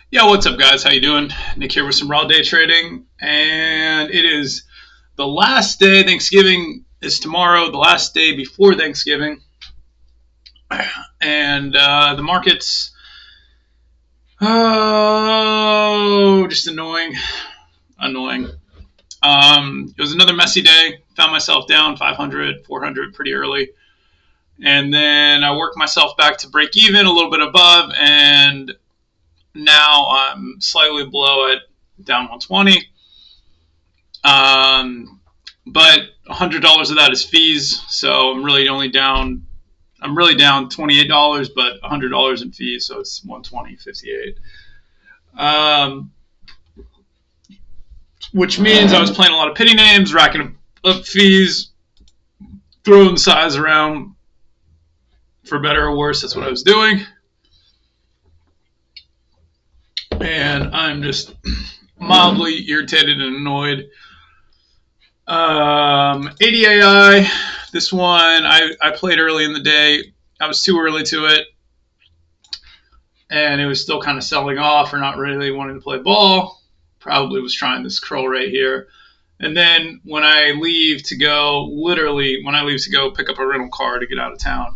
Yeah, what's up, guys? How you doing? Nick here with some raw day trading, and it is the last day. Thanksgiving is tomorrow, the last day before Thanksgiving, and the market's just annoying. It was another messy day. Found myself down 500, 400 pretty early, and then I worked myself back to break even, a little bit above, and now I'm slightly below it, down 120. Um, but $100 of that is fees, so I'm really down $28, but $100 in fees, so it's 120.58. Um, which means I was playing a lot of penny names, racking up fees, throwing size around for better or worse. That's what I was doing, and I'm just mildly irritated and annoyed. ADAI, this one I played early in the day. I was too early to it, and it was still kind of selling off or not really wanting to play ball. Probably was trying this curl right here. And then when I leave to go, literally, when I leave to go pick up a rental car to get out of town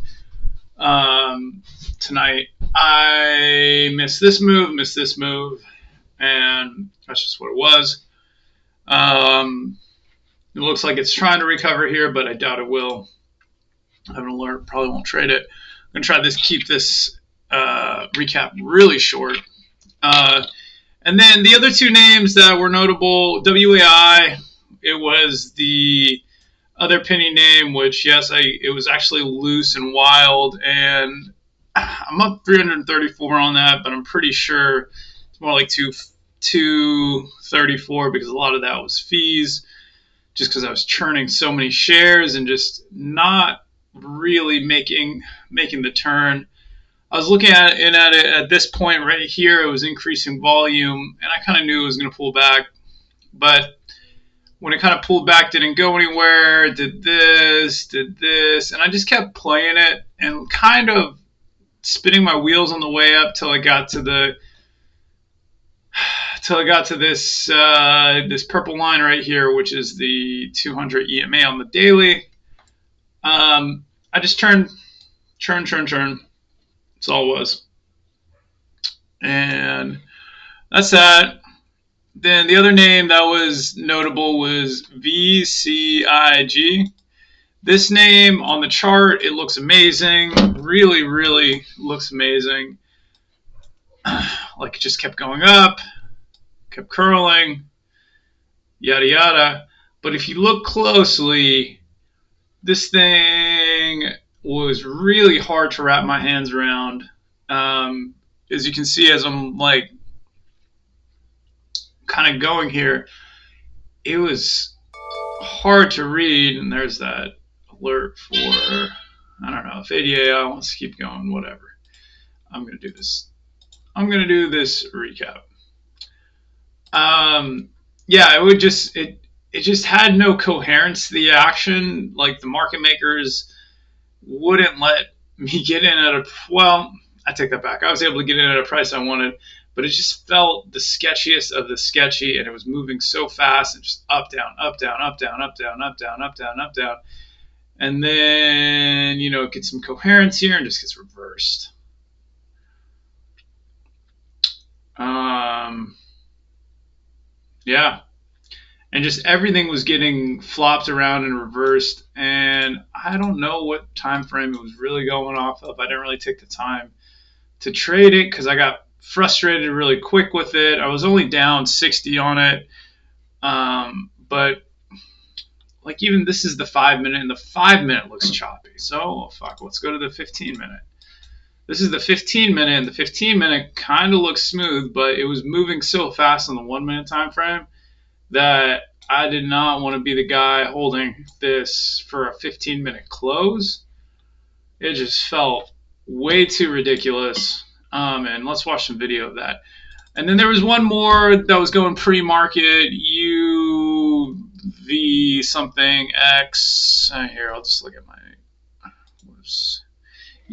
tonight, I missed this move, and that's just what it was. It looks like it's trying to recover here, but I doubt it will. I haven't learned, probably won't trade it. I'm going to keep this recap really short. And then the other two names that were notable, WAI, it was the other penny name, which, yes, it was actually loose and wild, and I'm up 334 on that, but I'm pretty sure it's more like 234 because a lot of that was fees, just because I was churning so many shares and just not really making the turn. I was looking at it at this point right here. It was increasing volume, and I kind of knew it was going to pull back. But when it kind of pulled back, didn't go anywhere, did this, and I just kept playing it and kind of spinning my wheels on the way up till I got to this purple line right here, which is the 200 EMA on the daily. I just churn. That's all it was. And that's that. Then the other name that was notable was VCIG. This name on the chart, it looks amazing. Really, really looks amazing. Like it just kept going up, kept curling, yada yada. But if you look closely, this thing was really hard to wrap my hands around. As you can see, as I'm like kind of going here, it was hard to read. And there's that alert for, I don't know, if ADAI wants to keep going, whatever. I'm going to do this. I'm going to do this recap. Yeah, it just had no coherence to the action. Like the market makers wouldn't let me get in at well, I take that back. I was able to get in at a price I wanted, but it just felt the sketchiest of the sketchy, and it was moving so fast and just up, down, up, down, up, down, up, down, up, down, up, down, up, down. And then, it gets some coherence here and just gets reversed. Yeah. And just everything was getting flopped around and reversed, and I don't know what time frame it was really going off of. I didn't really take the time to trade it because I got frustrated really quick with it. I was only down 60 on it, but like even this is the 5 minute, and the 5 minute looks choppy. So fuck, let's go to the 15 minute. This is the 15 minute, and the 15 minute kind of looks smooth, but it was moving so fast on the 1 minute time frame that I did not want to be the guy holding this for a 15-minute close. It just felt way too ridiculous. And let's watch some video of that. And then there was one more that was going pre-market, UV something X. Here, I'll just look at my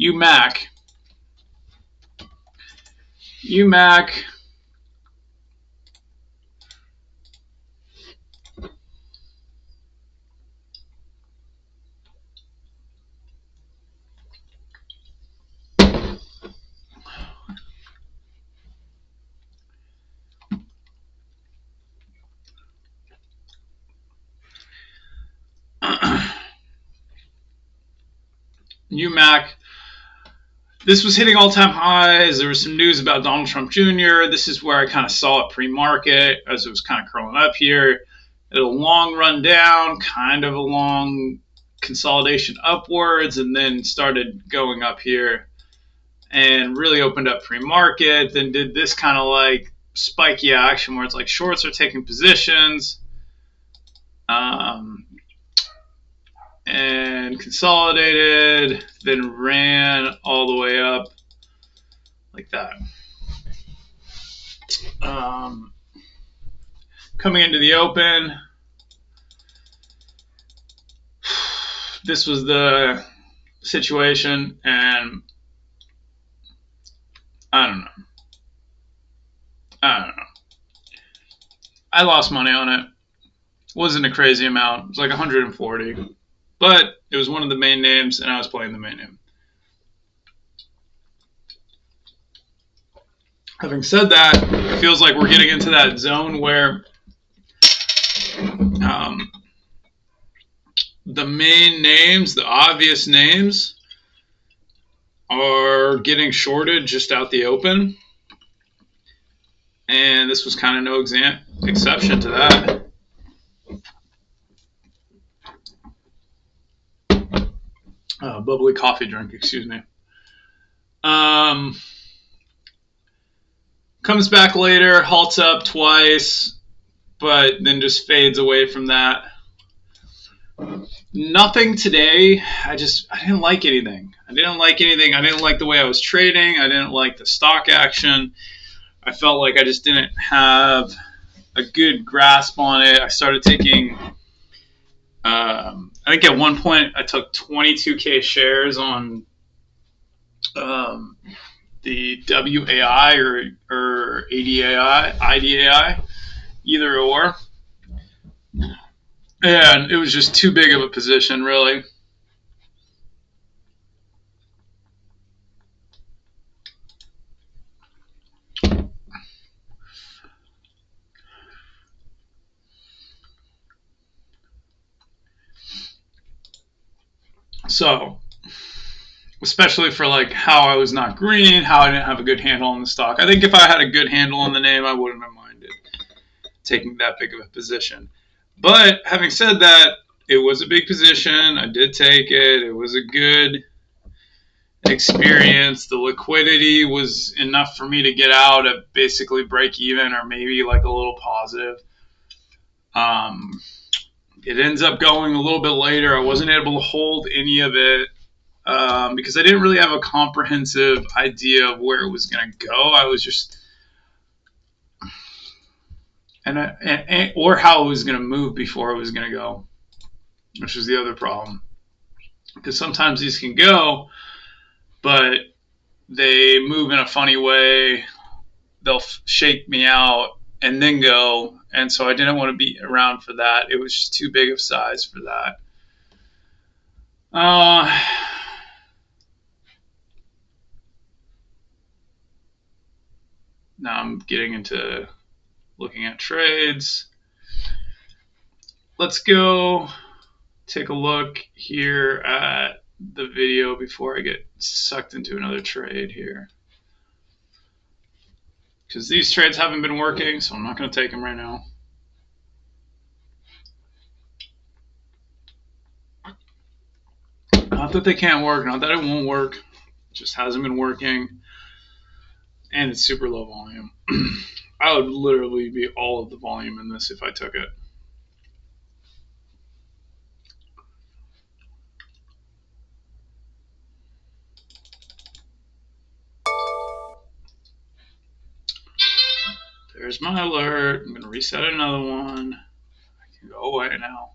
UMAC. UMAC UMAC. This was hitting all-time highs. There was some news about Donald Trump Jr. This is where I kind of saw it pre-market as it was kind of curling up here. It a long run down, kind of a long consolidation upwards, and then started going up here and really opened up pre-market. Then did this kind of like spiky action where it's like shorts are taking positions. And consolidated, then ran all the way up like that. Coming into the open, this was the situation, and I don't know. I lost money on it. Wasn't a crazy amount. It was like 140. But it was one of the main names, and I was playing the main name. Having said that, it feels like we're getting into that zone where the main names, the obvious names, are getting shorted just out the open. And this was kind of no exception to that. Bubbly coffee drink, excuse me. Comes back later, halts up twice, but then just fades away from that. Nothing today. I didn't like anything. I didn't like the way I was trading. I didn't like the stock action. I felt like I just didn't have a good grasp on it. I started taking, I think at one point I took 22K shares on the WAI or IDAI, either or. And it was just too big of a position, really. So, especially for like how I was not green, how I didn't have a good handle on the stock. I think if I had a good handle on the name, I wouldn't have minded taking that big of a position. But having said that, it was a big position. I did take it. It was a good experience. The liquidity was enough for me to get out at basically break even or maybe like a little positive. It ends up going a little bit later. I wasn't able to hold any of it because I didn't really have a comprehensive idea of where it was going to go. I was just or how it was going to move before it was going to go, which was the other problem. Because sometimes these can go, but they move in a funny way. They'll shake me out and then go. And so I didn't want to be around for that. It was just too big of size for that. Now I'm getting into looking at trades. Let's go take a look here at the video before I get sucked into another trade here. Because these trades haven't been working, so I'm not going to take them right now. Not that they can't work, not that it won't work. It just hasn't been working. And it's super low volume. I would literally be all of the volume in this if I took it. There's my alert. I'm going to reset another one. I can go away now.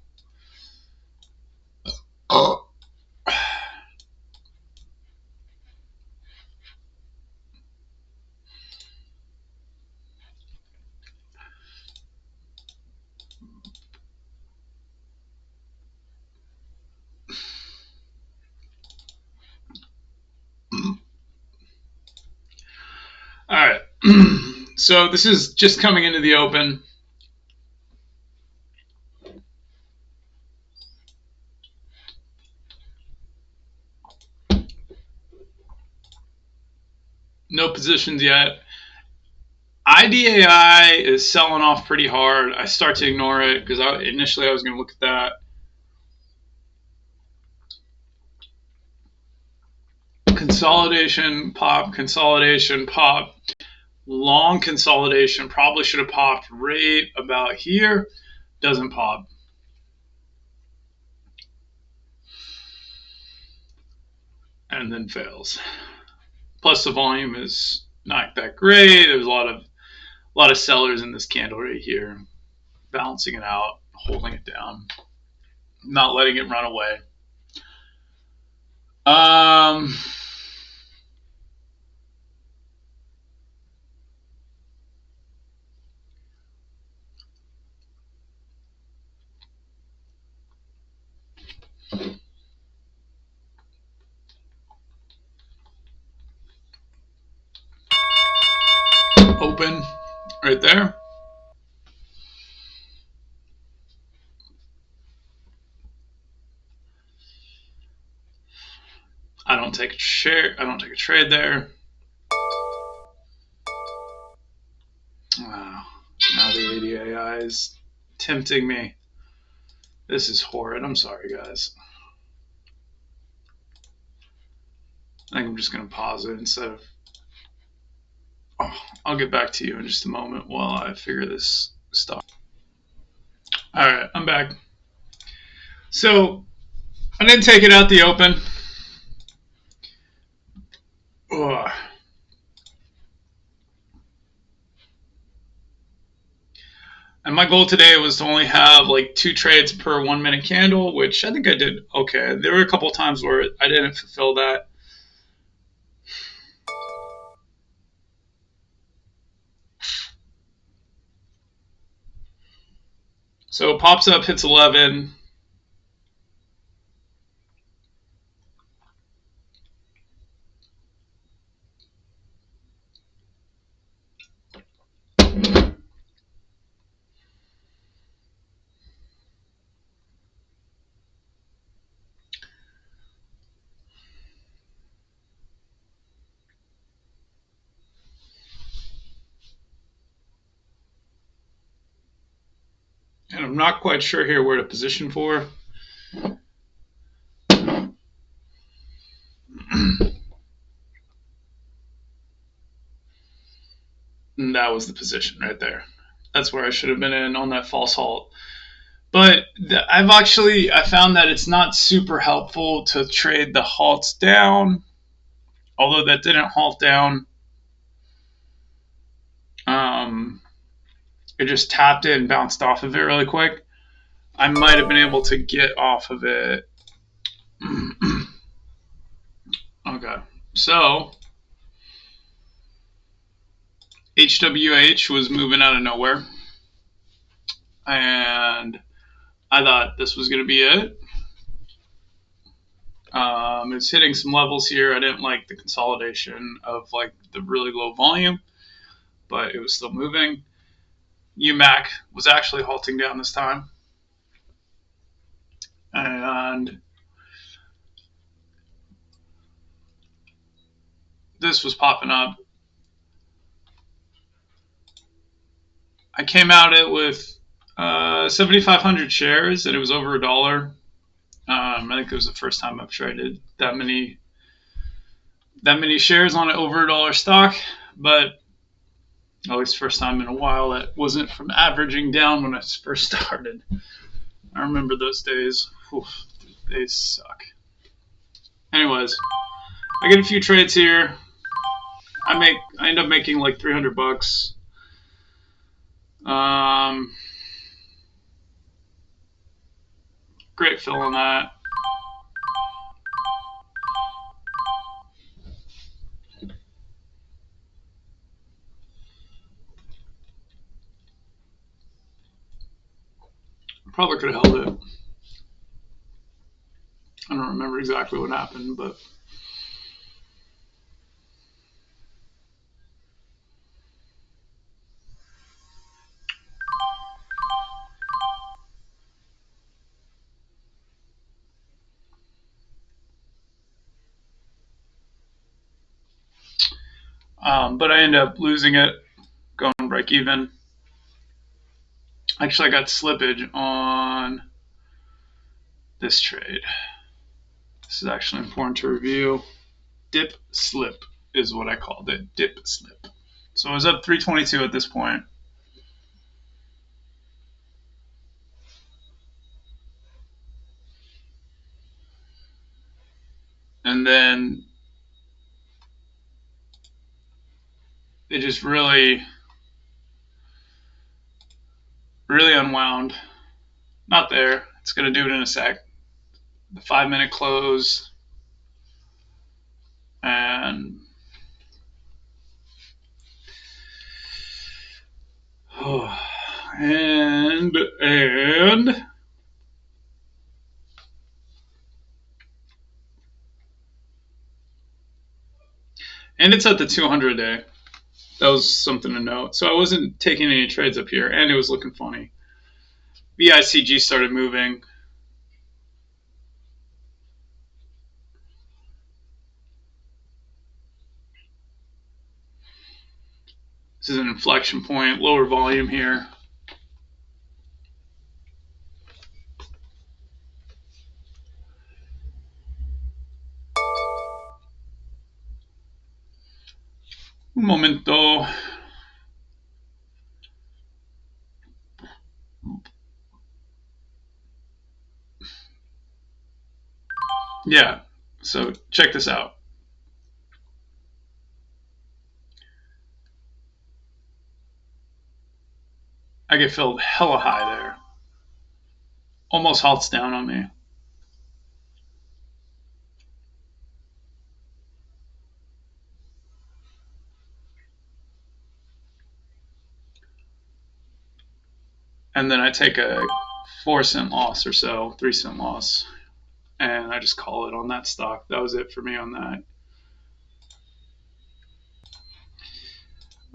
All right. So this is just coming into the open. No positions yet. IDAI is selling off pretty hard. I start to ignore it because initially I was going to look at that. Consolidation, pop, consolidation, pop. Long consolidation. Probably should have popped right about here. Doesn't pop. And then fails. Plus the volume is not that great. There's a lot of sellers in this candle right here, balancing it out, holding it down, not letting it run away. Open right there. I don't take a trade there. Wow. Now the ADAI is tempting me. This is horrid. I'm sorry, guys. I think I'm just going to pause it instead of... Oh, I'll get back to you in just a moment while I figure this stuff. All right, I'm back. So I didn't take it out the open. Ugh. And my goal today was to only have like 2 trades per 1 minute candle, which I think I did okay. There were a couple times where I didn't fulfill that. So it pops up, hits 11. And I'm not quite sure here where to position for. And that was the position right there. That's where I should have been in on that false halt. But I found that it's not super helpful to trade the halts down. Although that didn't halt down. It just tapped it and bounced off of it really quick. I might have been able to get off of it. Okay, so HWH was moving out of nowhere. And I thought this was going to be it. It's hitting some levels here. I didn't like the consolidation of like the really low volume, but it was still moving. UMAC was actually halting down this time. And this was popping up. I came at it with 7,500 shares, and it was over $1. I think it was the first time I've traded that many shares on an over $1 stock, but at least first time in a while that wasn't from averaging down when I first started. I remember those days. Oof, they suck. Anyways, I get a few trades here. I end up making like $300. Great fill on that. Probably could have held it. I don't remember exactly what happened, but But I ended up losing it, going break even. Actually, I got slippage on this trade. This is actually important to review. Dip slip is what I called it. Dip slip. So I was up 322 at this point. And then it just really unwound. Not there. It's going to do it in a sec. The 5-minute close. And and it's at the 200 day. That was something to note. So I wasn't taking any trades up here, and it was looking funny. VICG started moving. This is an inflection point, lower volume here. Un momento. Yeah, so check this out. I get filled hella high there. Almost halts down on me. And then I take a 4-cent loss or so, 3-cent loss. And I just call it on that stock. That was it for me on that.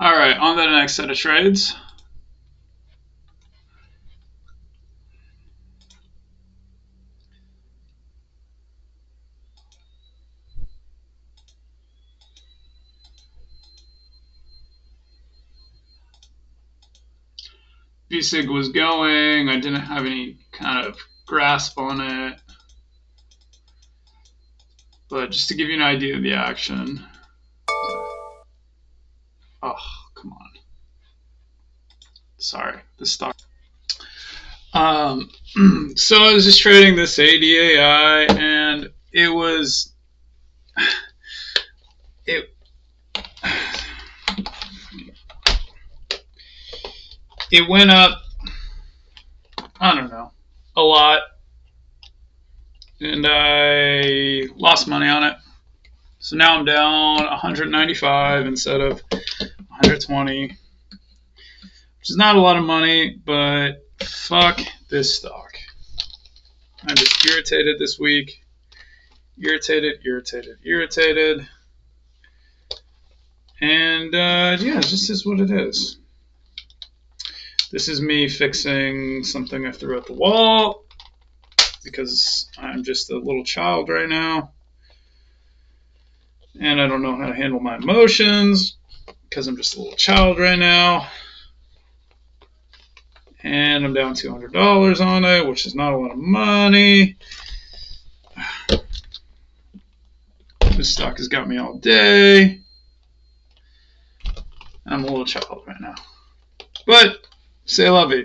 All right, on to the next set of trades. VSIG was going. I didn't have any kind of grasp on it. But just to give you an idea of the action. Oh, come on. Sorry, this stock. So I was just trading this ADAI, and it was it it went up. I don't know, a lot, and I lost money on it. So now I'm down 195 instead of 120, which is not a lot of money, but fuck this stock. I'm just irritated this week. Irritated. And yeah, this is what it is. This is me fixing something I threw at the wall because I'm just a little child right now. And I don't know how to handle my emotions because I'm just a little child right now. And I'm down $200 on it, which is not a lot of money. This stock has got me all day. I'm a little child right now. But, c'est la vie.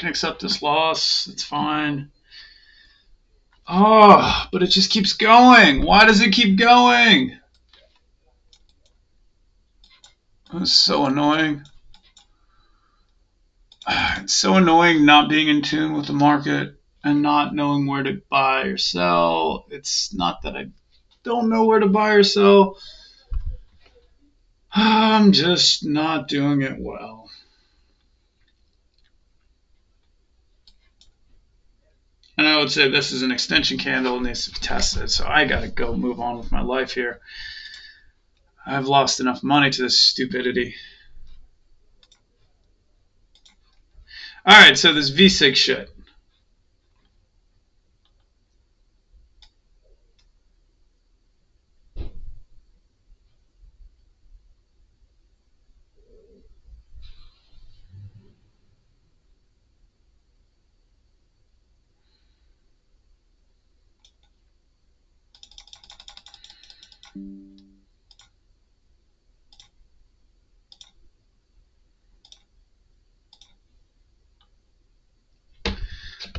can accept this loss. It's fine. Oh, but it just keeps going. Why does it keep going? That's so annoying. It's so annoying not being in tune with the market and not knowing where to buy or sell. It's not that I don't know where to buy or sell. I'm just not doing it well. And I would say this is an extension candle and needs to be tested. So I got to go move on with my life here. I've lost enough money to this stupidity. All right, so this V6 shit.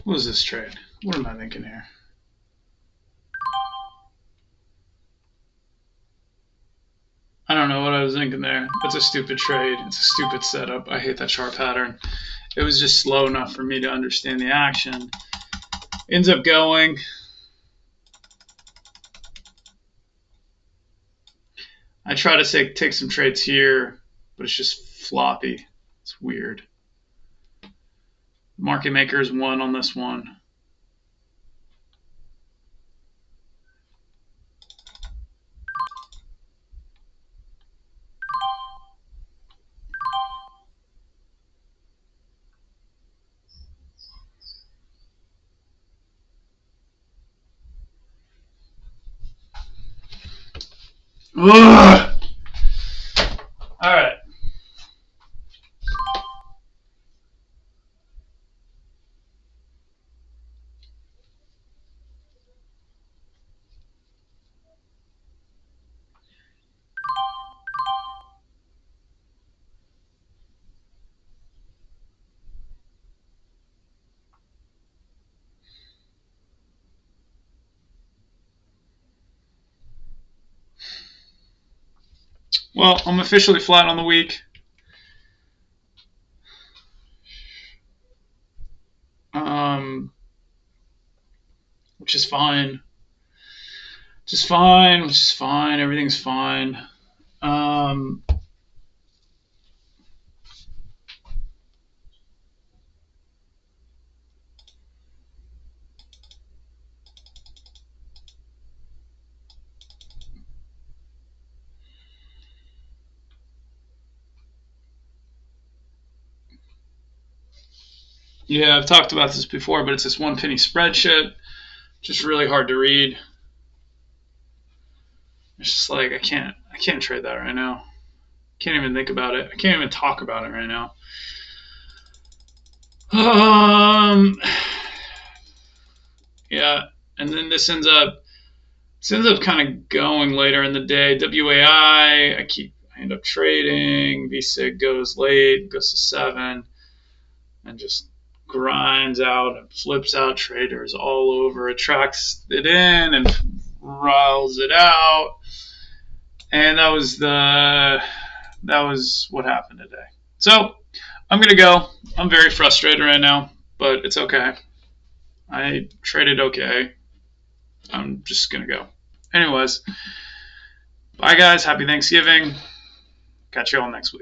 What was this trade? What am I thinking here? I don't know what I was thinking there. It's a stupid trade. It's a stupid setup. I hate that chart pattern. It was just slow enough for me to understand the action. Ends up going. I try to take some trades here, but it's just floppy. It's weird. Market makers won on this one. Ugh! All right. Well, I'm officially flat on the week. Which is fine. Which is fine. Everything's fine. Yeah, I've talked about this before, but it's this 1 penny spread shit. Just really hard to read. It's just like I can't trade that right now. Can't even think about it. I can't even talk about it right now. Yeah, and then this ends up kind of going later in the day. WAI, I end up trading. VSIG goes late, goes to 7, and just grinds out and flips out traders all over. It tracks it in and riles it out. And that was what happened today. So I'm gonna go. I'm very frustrated right now, but it's okay. I traded okay. I'm just gonna go. Anyways, bye guys. Happy Thanksgiving. Catch you all next week.